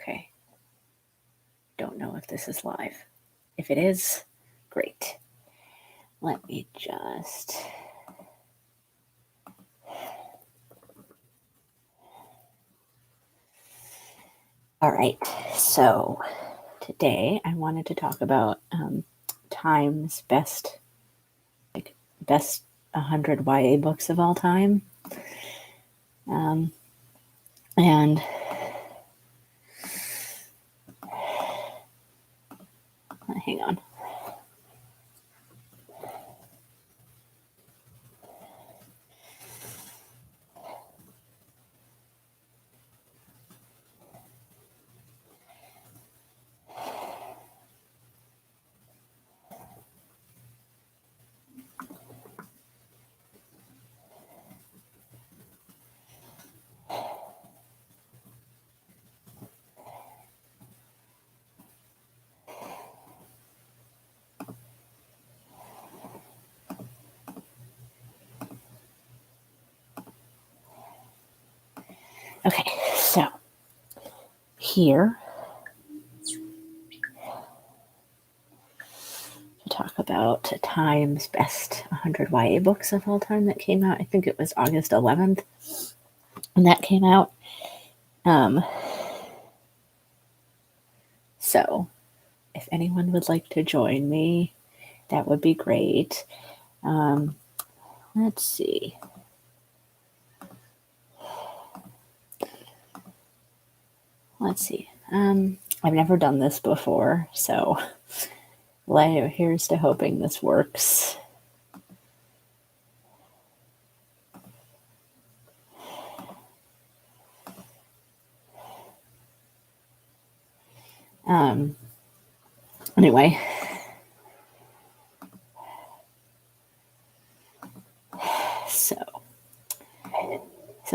Okay. Don't know if this is live. If it is, great. Let me just... All right, so today I wanted to talk about Time's best 100 YA books of all time. And hang on. Okay, so here to talk about Time's best 100 YA books of all time that came out. I think it was August 11th when that came out. So if anyone would like to join me, that would be great. Let's see. I've never done this before, so here's to hoping this works. Anyway, so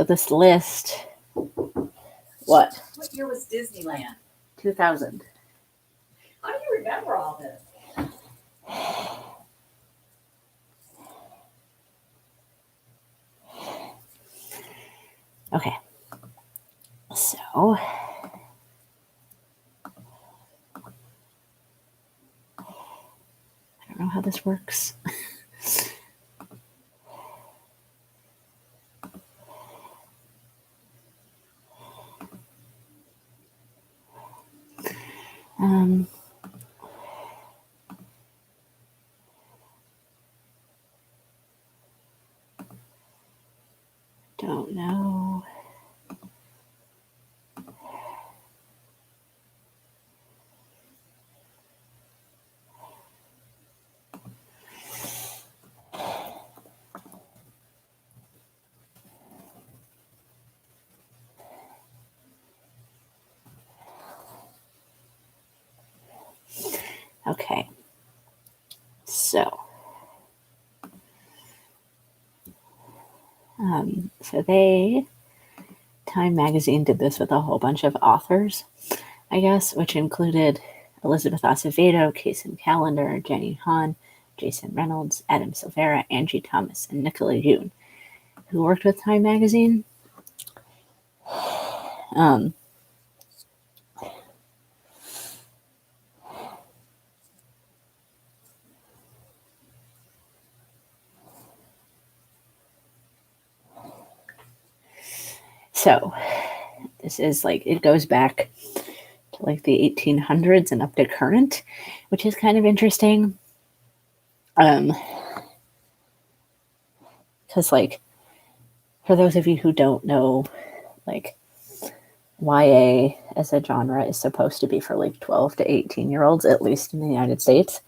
this list. What year was Disneyland? 2000. How do you remember all this? Okay. So I don't know how this works. Don't know. Okay. So Time Magazine did this with a whole bunch of authors, I guess, which included Elizabeth Acevedo, Kaysen Callender, Jenny Han, Jason Reynolds, Adam Silvera, Angie Thomas, and Nicola Yoon, who worked with Time Magazine. So this is it goes back to the 1800s and up to current, which is kind of interesting. Because for those of you who don't know, YA as a genre is supposed to be for 12 to 18-year-olds, at least in the United States.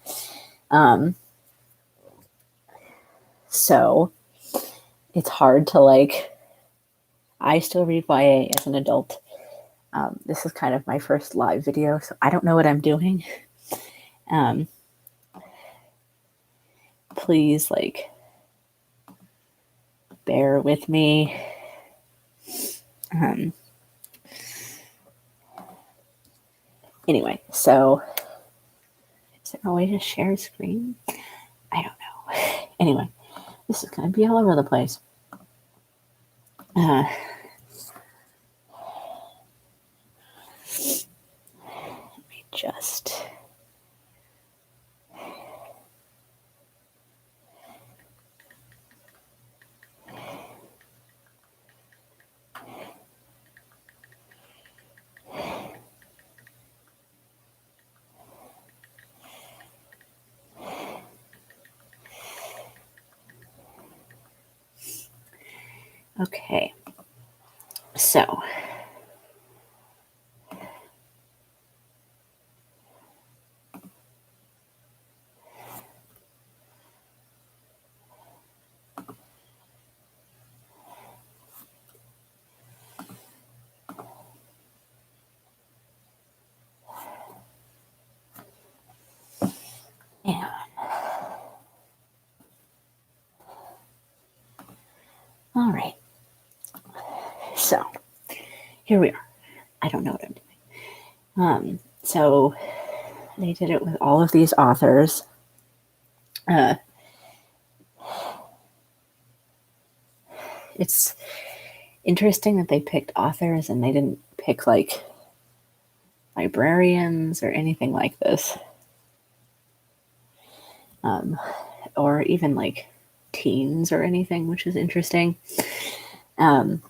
So it's hard to I still read YA as an adult. This is kind of my first live video, so I don't know what I'm doing. Please bear with me. Anyway, so is there a way to share screen? I don't know. Anyway, this is going to be all over the place. Okay. So, yeah. All right. So, here we are. I don't know what I'm doing. So they did it with all of these authors. It's interesting that they picked authors and they didn't pick like librarians or anything like this. Or even like teens or anything, which is interesting. Um,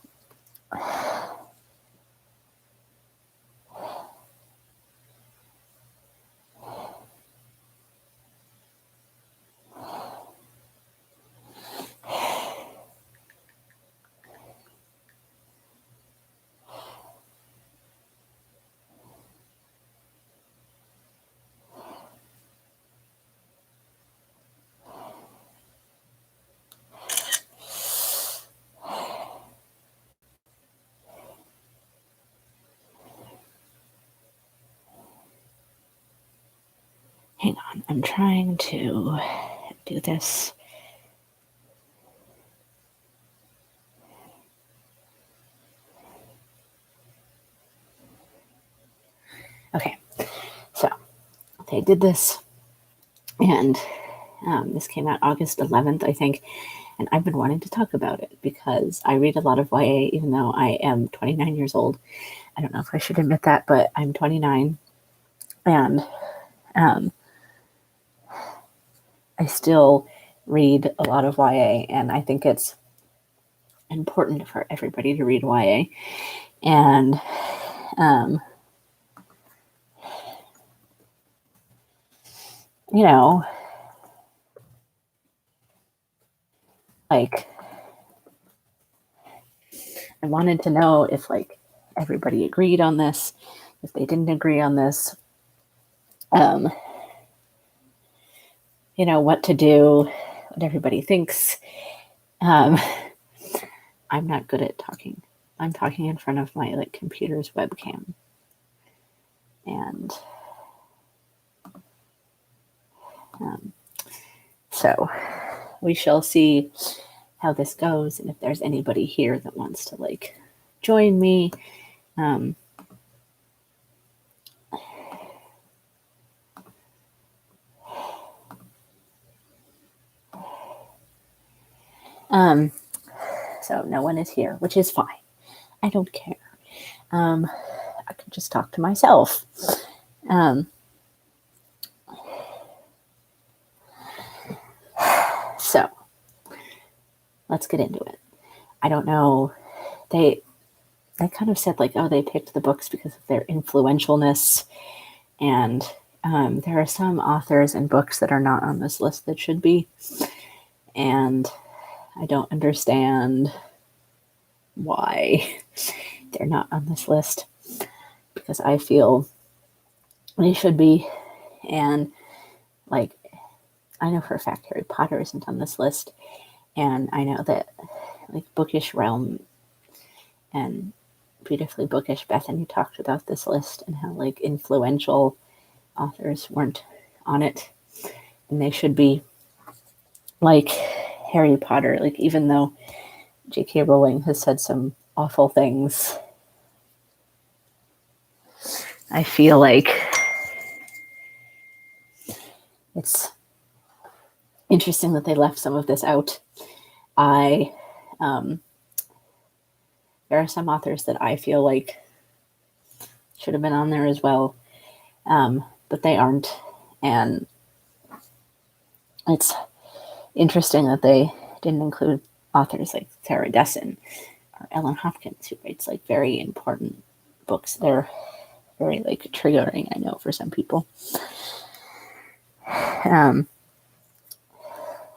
hang on, I'm trying to do this. Okay, so they did this, and this came out August 11th, I think, and I've been wanting to talk about it because I read a lot of YA, even though I am 29 years old. I don't know if I should admit that, but I'm 29, and I still read a lot of YA, and I think it's important for everybody to read YA. And you know, like, I wanted to know if like everybody agreed on this, if they didn't agree on this, what to do, what everybody thinks. I'm not good at talking. I'm talking in front of my like computer's webcam, and so we shall see how this goes, and if there's anybody here that wants to like join me. So no one is here, which is fine. I don't care. I could just talk to myself. So let's get into it. I don't know. They kind of said like, oh, they picked the books because of their influentialness, and there are some authors and books that are not on this list that should be, and I don't understand why they're not on this list, because I feel they should be. And like, I know for a fact Harry Potter isn't on this list, and I know that like Bookish Realm and Beautifully Bookish Bethany talked about this list and how like influential authors weren't on it, and they should be. Like Harry Potter, like even though J.K. Rowling has said some awful things, I feel like it's interesting that they left some of this out. There are some authors that I feel like should have been on there as well, but they aren't. And it's interesting that they didn't include authors like Sarah Dessen or Ellen Hopkins, who writes like very important books. They're very like triggering, I know, for some people.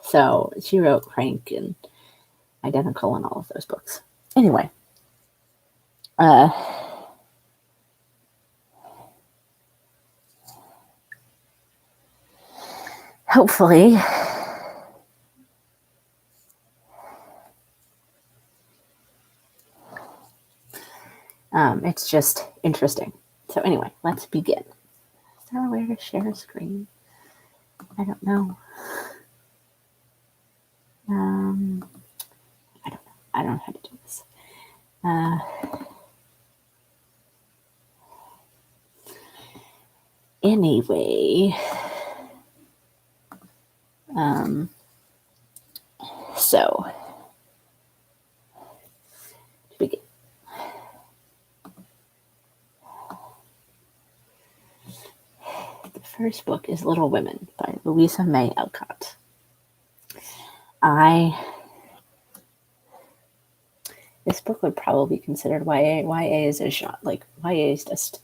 So she wrote Crank, and identical in all of those books. Anyway, hopefully it's just interesting. So anyway, let's begin. Is there a way to share a screen? I don't know. I don't know. I don't know how to do this. Anyway, so to begin. The first book is Little Women by Louisa May Elcott. This book would probably be considered YA. YA is a genre, like YA is just,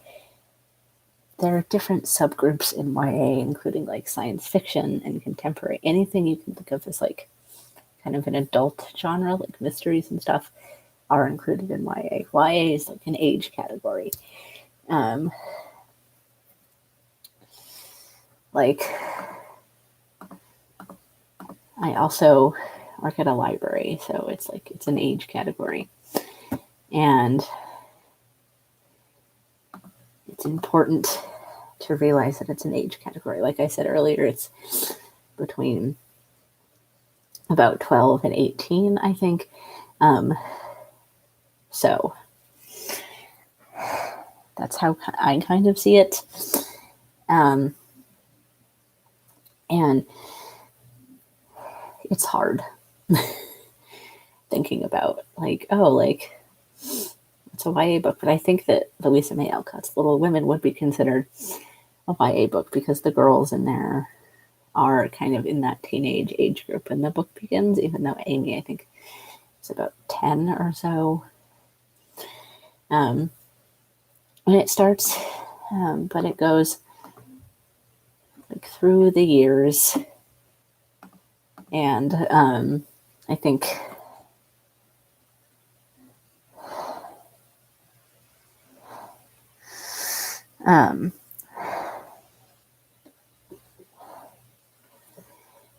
there are different subgroups in YA, including like science fiction and contemporary. Anything you can think of as like kind of an adult genre, like mysteries and stuff, are included in YA. YA is like an age category. Like, I also work at a library, so it's like it's an age category. And it's important to realize that it's an age category. Like I said earlier, it's between about 12 and 18, I think. So that's how I kind of see it. And it's hard thinking about like, oh, like it's a YA book, but I think that Louisa May Alcott's Little Women would be considered a YA book because the girls in there are kind of in that teenage age group when the book begins, even though Amy, I think, is about 10 or so. When it starts, but it goes like through the years, and I think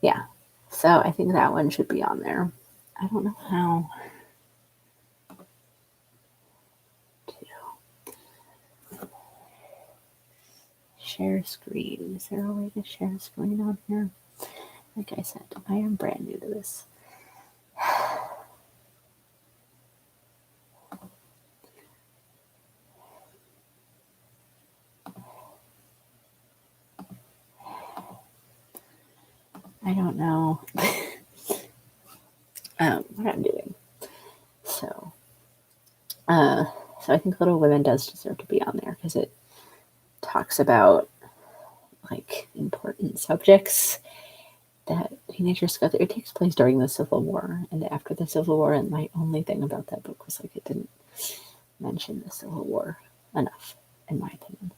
yeah, so I think that one should be on there. I don't know how to share screen. Is there a way to share screen on here? Like I said, I am brand new to this. I don't know what I'm doing. So I think Little Women does deserve to be on there because it talks about like important subjects that teenagers go through. It takes place during the Civil War and after the Civil War, and my only thing about that book was like it didn't mention the Civil War enough, in my opinion.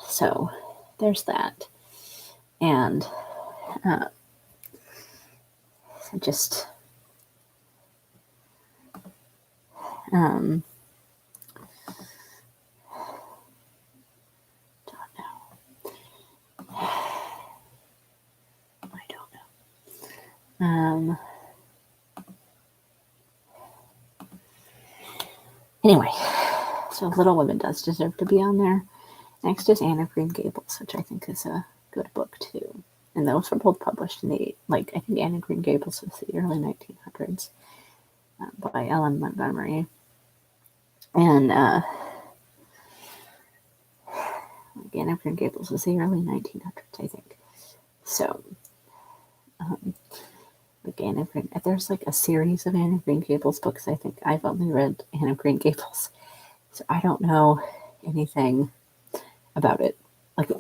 So there's that. And just don't know. I don't know. Anyway, so Little Women does deserve to be on there. Next is Anne of Green Gables, which I think is a good book too. And those were both published in the, like, I think Anne of Green Gables was the early 1900s by Ellen Montgomery. And Anne of Green Gables was the early 1900s, I think. So, like Anne of Green, there's like a series of Anne of Green Gables books. I think I've only read Anne of Green Gables, so I don't know anything about it, like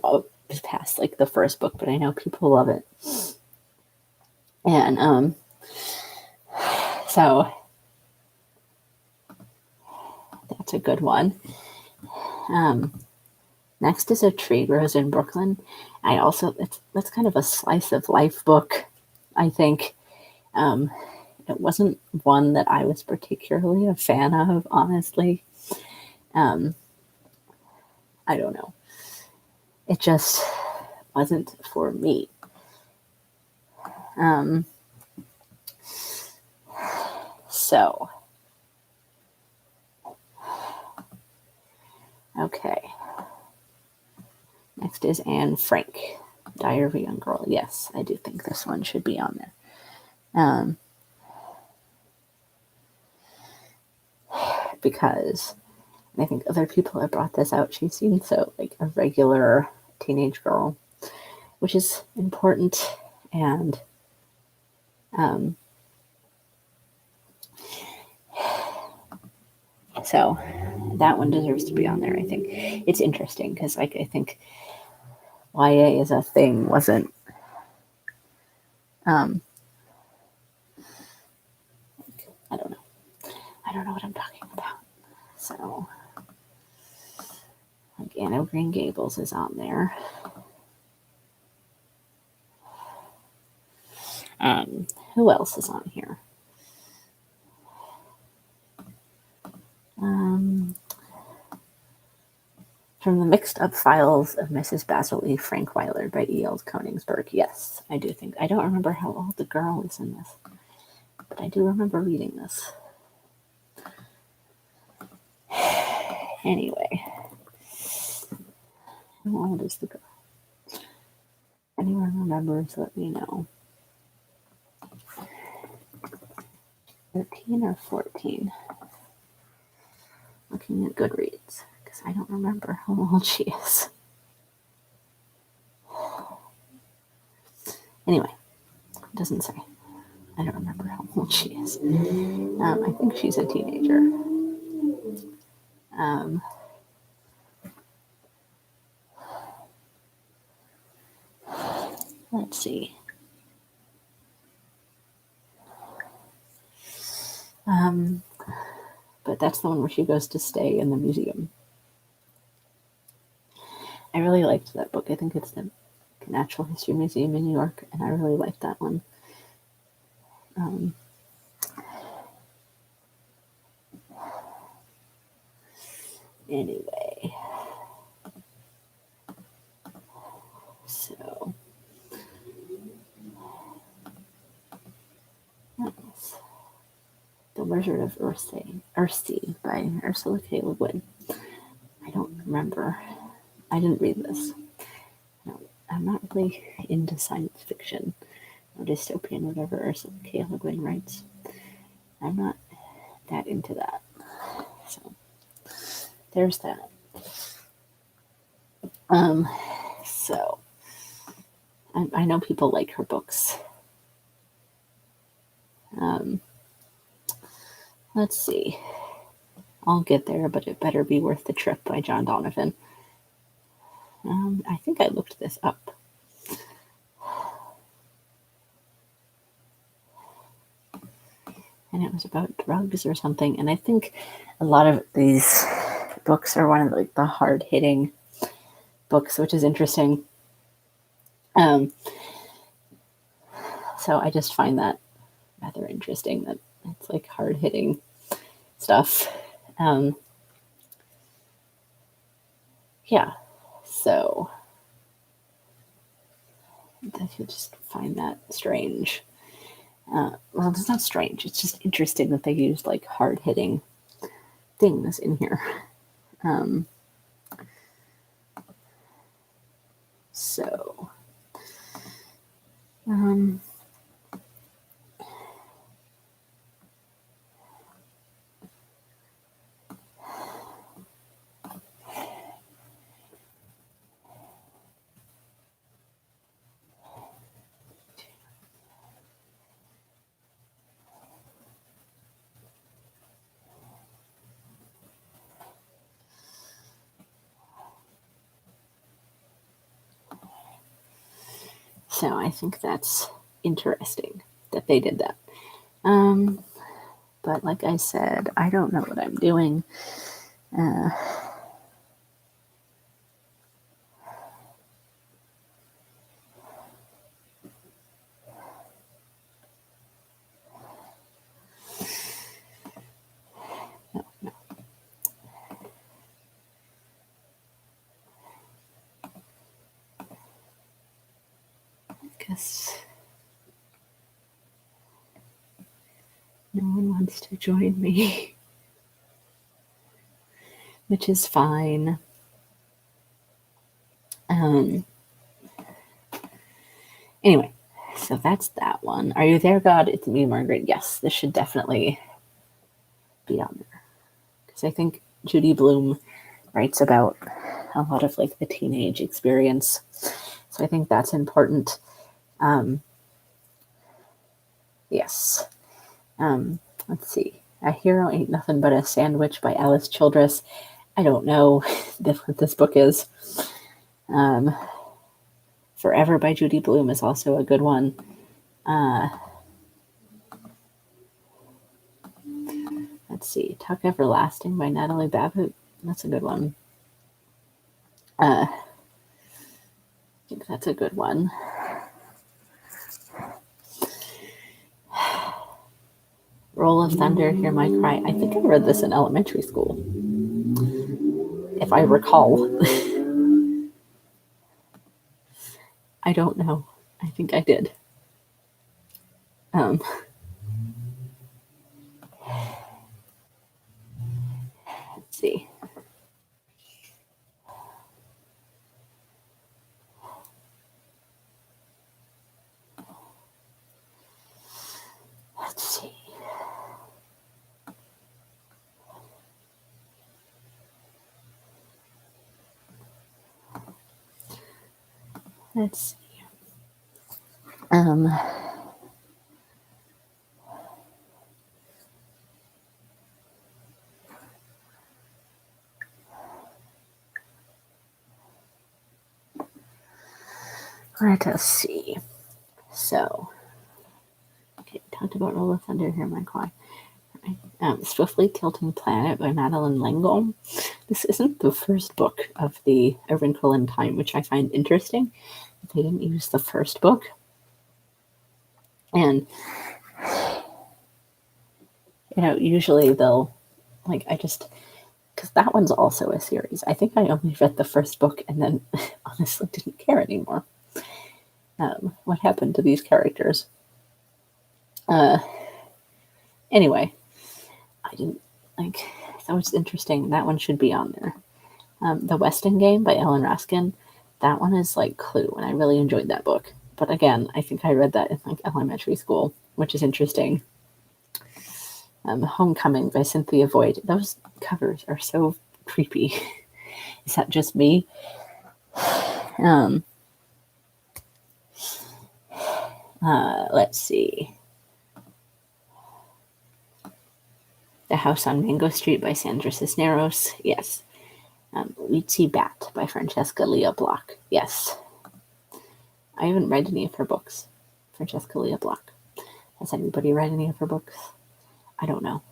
past like the first book, but I know people love it. And so that's a good one. Next is A Tree Grows in Brooklyn. That's kind of a slice of life book, I think. It wasn't one that I was particularly a fan of, honestly. I don't know. It just wasn't for me. So, okay. Next is Anne Frank, Diary of a Young Girl. Yes, I do think this one should be on there. Because I think other people have brought this out. She seems so like a regular teenage girl, which is important. And so that one deserves to be on there. I think it's interesting because, like, I think YA as a thing wasn't. I don't know. I don't know what I'm talking about. So, like, Anne of Green Gables is on there. Who else is on here? From the Mixed Up Files of Mrs. Basil E. Frankweiler by E.L. Koningsberg. Yes, I do think. I don't remember how old the girl is in this, but I do remember reading this. Anyway, how old is the girl? Anyone remembers, let me know. 13 or 14? Looking at Goodreads, because I don't remember how old she is. Anyway, it doesn't say. I don't remember how old she is. I think she's a teenager. Let's see. But that's the one where she goes to stay in the museum. I really liked that book. I think it's the Natural History Museum in New York, and I really liked that one. Anyway, so The Wizard of Earthsea by Ursula K. Le Guin. I don't remember. I didn't read this. No, I'm not really into science fiction or dystopian, whatever Ursula K. Le Guin writes. I'm not that into that. So there's that. So I know people like her books. Let's see. I'll get there, but it better be worth the trip by John Donovan. I think I looked this up. And it was about drugs or something. And I think a lot of these books are one of like the hard-hitting books, which is interesting. So I just find that rather interesting that it's like hard-hitting stuff. Yeah, so I just find that strange. Well, it's not strange. It's just interesting that they used like hard-hitting things in here. So, so I think that's interesting that they did that. But like I said, I don't know what I'm doing. guess no one wants to join me, which is fine. Anyway, so that's that one. Are You There, God? It's Me, Margaret. Yes, this should definitely be on there. Because I think Judy Blume writes about a lot of like the teenage experience. So I think that's important. Yes. Let's see. A Hero Ain't Nothing But a Sandwich by Alice Childress. I don't know what this book is. Forever by Judy Blume is also a good one. Let's see. Tuck Everlasting by Natalie Babbitt. That's a good one. I think that's a good one. Roll of Thunder, Hear My Cry. I think I read this in elementary school, if I recall. I don't know. I think I did. Let's see. Let's see. Let's see. Let us see. So, okay, talked about Roll of Thunder, Hear My Cry. Swiftly Tilting Planet by Madeleine L'Engle. This isn't the first book of the A Wrinkle in Time, which I find interesting. They didn't use the first book. And, usually they'll, because that one's also a series. I think I only read the first book and then honestly didn't care anymore. What happened to these characters? Anyway, I didn't that was interesting. That one should be on there. The Weston Game by Ellen Raskin. That one is like Clue, and I really enjoyed that book. But again, I think I read that in elementary school, which is interesting. Homecoming by Cynthia Voigt. Those covers are so creepy. Is that just me? Let's see. The House on Mango Street by Sandra Cisneros. Yes. Weetsy Bat by Francesca Leah Block. Yes. I haven't read any of her books. Francesca Leah Block. Has anybody read any of her books? I don't know.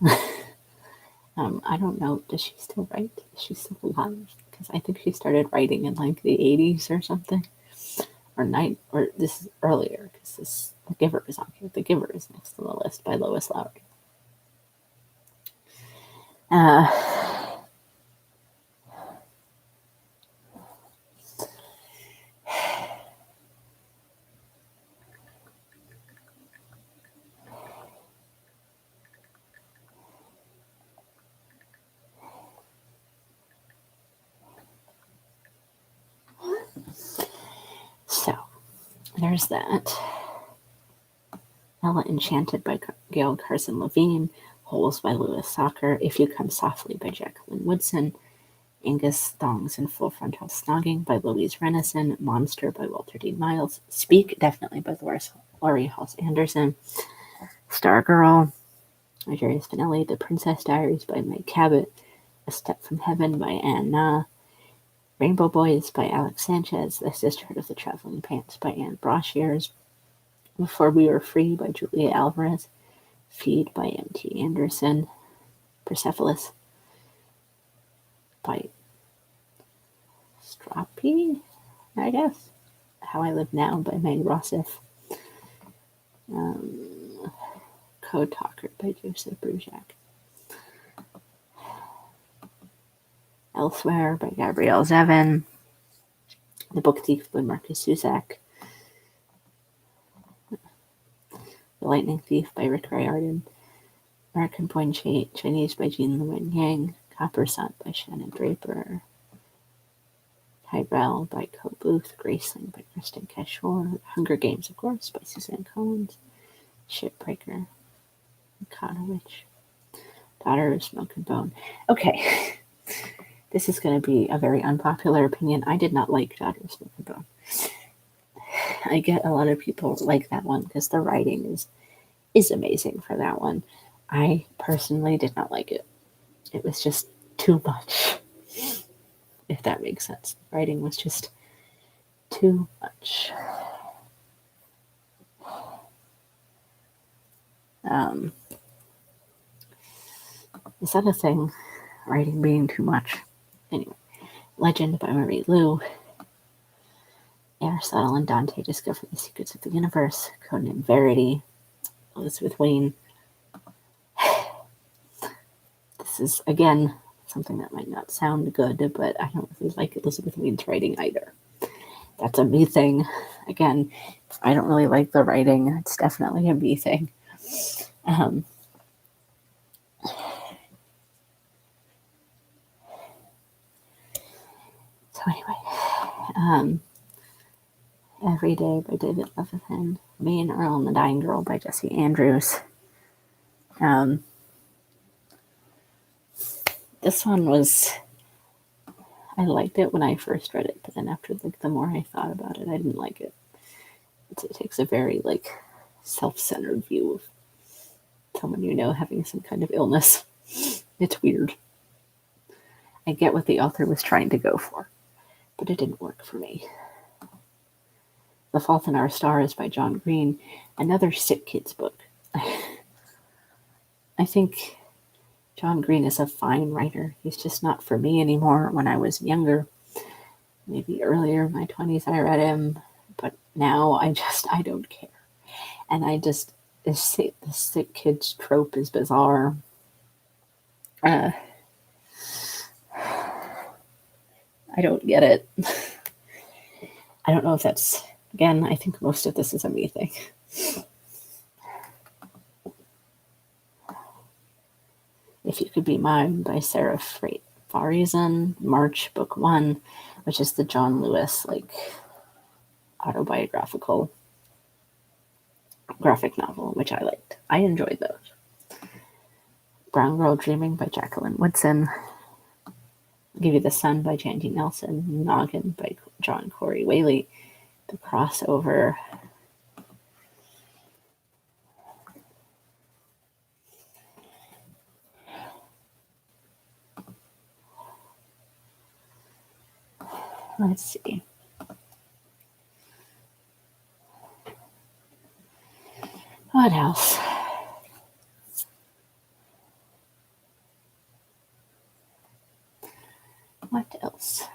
I don't know. Does she still write? Is she still alive? Because I think she started writing in the 80s or something. Or this is earlier, because The Giver is on here. The Giver is next on the list by Lois Lowry. So, there's that. Ella Enchanted by Gail Carson Levine. Holes by Louis Soccer. If You Come Softly by Jacqueline Woodson. Angus Thongs and Full Frontal Snogging by Louise Renison. Monster by Walter D. Miles. Speak, definitely by Laurie Halse Anderson. Stargirl by Jerry Spinelli. The Princess Diaries by Meg Cabot. A Step from Heaven by Ann Na. Rainbow Boys by Alex Sanchez. The Sisterhood of the Traveling Pants by Anne Brashears. Before We Were Free by Julia Alvarez. Feed by M.T. Anderson. Persepolis by Strapi, I guess. How I Live Now by Meg Rossif. Code Talker by Joseph Brujak. Elsewhere by Gabrielle Zevin. The Book Thief by Marcus Zusak. Lightning Thief by Rick Riordan, American Born Chinese by Jean Lewin Yang, Copper Sun by Shannon Draper, Tyrell by Co Booth, Graceling by Kristen Cashore, Hunger Games, of course, by Suzanne Collins, Shipbreaker, Connor Witch, Daughter of Smoke and Bone. Okay, this is going to be a very unpopular opinion. I did not like Daughter of Smoke and Bone. I get a lot of people like that one because the writing is amazing for that one. I personally did not like it. It was just too much, if that makes sense. The writing was just too much. Is that a thing? Writing being too much? Anyway, Legend by Marie Lu. Aristotle and Dante discover the secrets of the universe. Conan Verity. Elizabeth Wayne. This is, again, something that might not sound good, but I don't really like Elizabeth Wayne's writing either. That's a me thing. Again, I don't really like the writing. It's definitely a me thing. So anyway, Every Day by David Levithan, Me and Earl and the Dying Girl by Jesse Andrews. This one was, I liked it when I first read it, but then after the more I thought about it, I didn't like it. It takes a very self-centered view of someone having some kind of illness. It's weird. I get what the author was trying to go for, but it didn't work for me. The Fault in Our Stars by John Green, another sick kids book. I think John Green is a fine writer. He's just not for me anymore. When I was younger, maybe earlier in my 20s, I read him, but now I don't care. And the sick kids trope is bizarre. I don't get it. I don't know if that's, again, I think most of this is a me thing. If You Could Be Mine by Sarah Farizen, March, Book 1, which is the John Lewis, autobiographical graphic novel, which I liked. I enjoyed those. Brown Girl Dreaming by Jacqueline Woodson, Give You the Sun by Jandy Nelson, Noggin by John Corey Whaley, The Crossover. Let's see. What else? What else?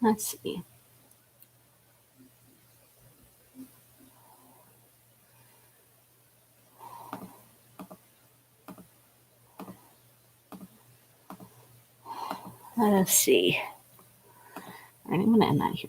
Let's see. Let's see. All right, I'm going to end that here.